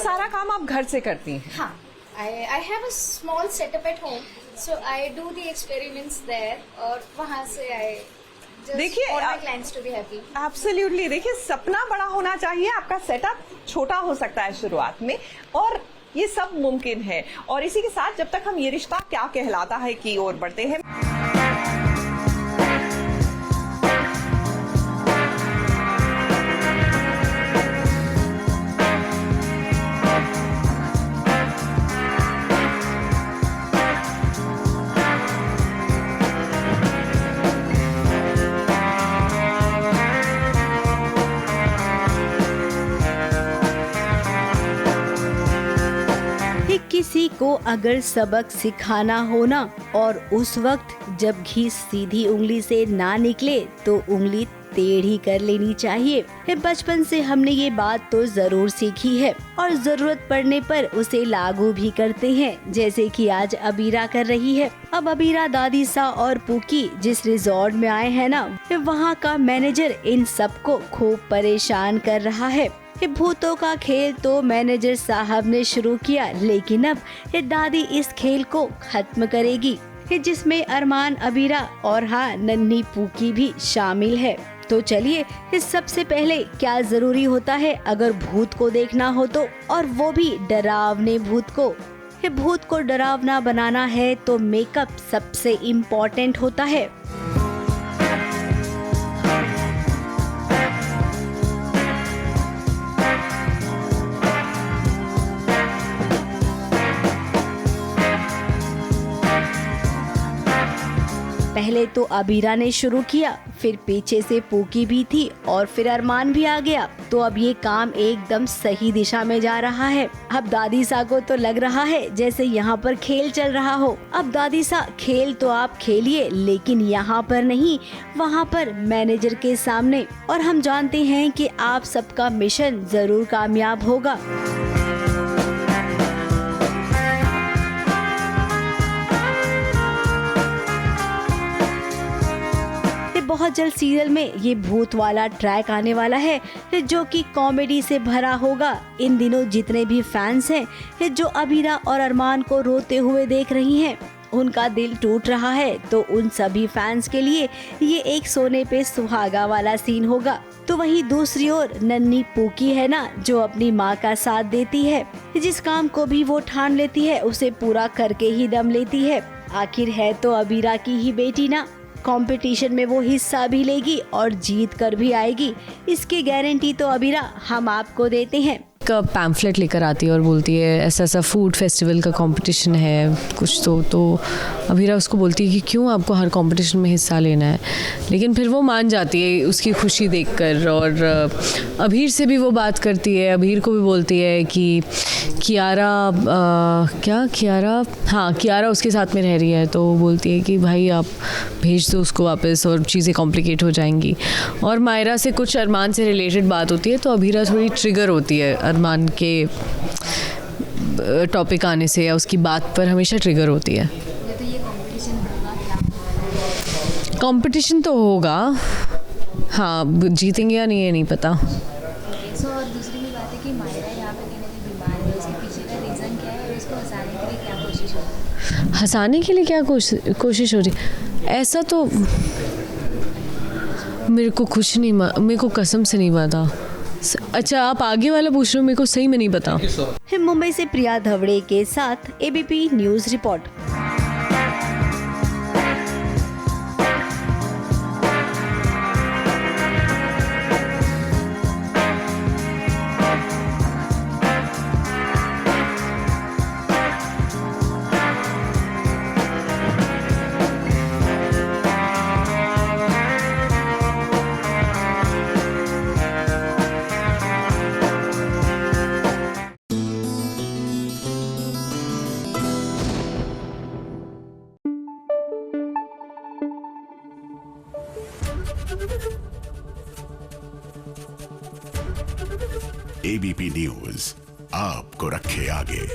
सारा काम आप घर से करती हैं? हाँ, I have a small setup at home, so I do the experiments there और वहाँ से I देखिए, just want my clients to be happy. Absolutely. देखिए, सपना बड़ा होना चाहिए, आपका सेटअप छोटा हो सकता है शुरुआत में, और ये सब मुमकिन है। और इसी के साथ जब तक हम ये रिश्ता क्या कहलाता है की ओर बढ़ते हैं। किसी को अगर सबक सिखाना हो ना, और उस वक्त जब घी सीधी उंगली से ना निकले तो उंगली टेढ़ी कर लेनी चाहिए। बचपन से हमने ये बात तो जरूर सीखी है और जरूरत पड़ने पर उसे लागू भी करते हैं, जैसे कि आज अबीरा कर रही है। अब अबीरा, दादी सा और पुकी जिस रिजॉर्ट में आए हैं ना, वहाँ का मैनेजर इन सबको खूब परेशान कर रहा है। भूतों का खेल तो मैनेजर साहब ने शुरू किया, लेकिन अब दादी इस खेल को खत्म करेगी, जिसमें अरमान, अबीरा और हाँ, नन्ही पुकी भी शामिल है। तो चलिए, इस सबसे पहले क्या जरूरी होता है अगर भूत को देखना हो तो, और वो भी डरावने भूत को। भूत को डरावना बनाना है तो मेकअप सबसे इम्पोर्टेंट होता है। पहले तो अबीरा ने शुरू किया, फिर पीछे से पुकी भी थी और फिर अरमान भी आ गया। तो अब ये काम एकदम सही दिशा में जा रहा है। अब दादी सा को तो लग रहा है जैसे यहाँ पर खेल चल रहा हो। अब दादी सा, खेल तो आप खेलिए, लेकिन यहाँ पर नहीं, वहाँ पर मैनेजर के सामने। और हम जानते हैं कि आप सबका मिशन जरूर कामयाब होगा। बहुत जल्द सीरियल में ये भूत वाला ट्रैक आने वाला है, जो कि कॉमेडी से भरा होगा। इन दिनों जितने भी फैंस हैं जो अबीरा और अरमान को रोते हुए देख रही हैं, उनका दिल टूट रहा है, तो उन सभी फैंस के लिए ये एक सोने पे सुहागा वाला सीन होगा। तो वहीं दूसरी ओर नन्ही पुकी है ना, जो अपनी माँ का साथ देती है। जिस काम को भी वो ठान लेती है उसे पूरा करके ही दम लेती है। आखिर है तो अबीरा की ही बेटी ना। कंपटीशन में वो हिस्सा भी लेगी और जीत कर भी आएगी, इसकी गारंटी तो अबीरा हम आपको देते हैं। का पैम्फलेट लेकर आती है और बोलती है ऐसा ऐसा फूड फेस्टिवल का कंपटीशन है कुछ, तो अबीरा उसको बोलती है कि क्यों आपको हर कंपटीशन में हिस्सा लेना है, लेकिन फिर वो मान जाती है उसकी खुशी देखकर। और अबीर से भी वो बात करती है, अबीर को भी बोलती है कि कियारा उसके साथ में रह रही है, तो बोलती है कि भाई आप भेज दो उसको वापस और चीज़ें कॉम्प्लिकेट हो जाएंगी। और मायरा से कुछ अरमान से रिलेटेड बात होती है, तो अबीरा थोड़ी ट्रिगर होती है अरमान के टॉपिक आने से, या उसकी बात पर हमेशा ट्रिगर होती है। तो ये कंपटीशन तो होगा, हाँ, जीतेंगे या नहीं ये नहीं पता। और दूसरी भी बात है कि मायरा यहाँ पे कहीं बीमार है, उसके पीछे का रीज़न क्या है और उसको हंसाने के लिए क्या कोशिश हो रही है? हंसाने के लिए क्या कोशिश हो रही, ऐसा तो मेरे को कुछ नहीं, मेरे को कसम से नहीं पता। अच्छा, आप आगे वाला पूछ रहे हो, मेरे को सही में नहीं पता। मुंबई से प्रिया धवड़े के साथ ABP news report. ABP news आपको रखे आगे।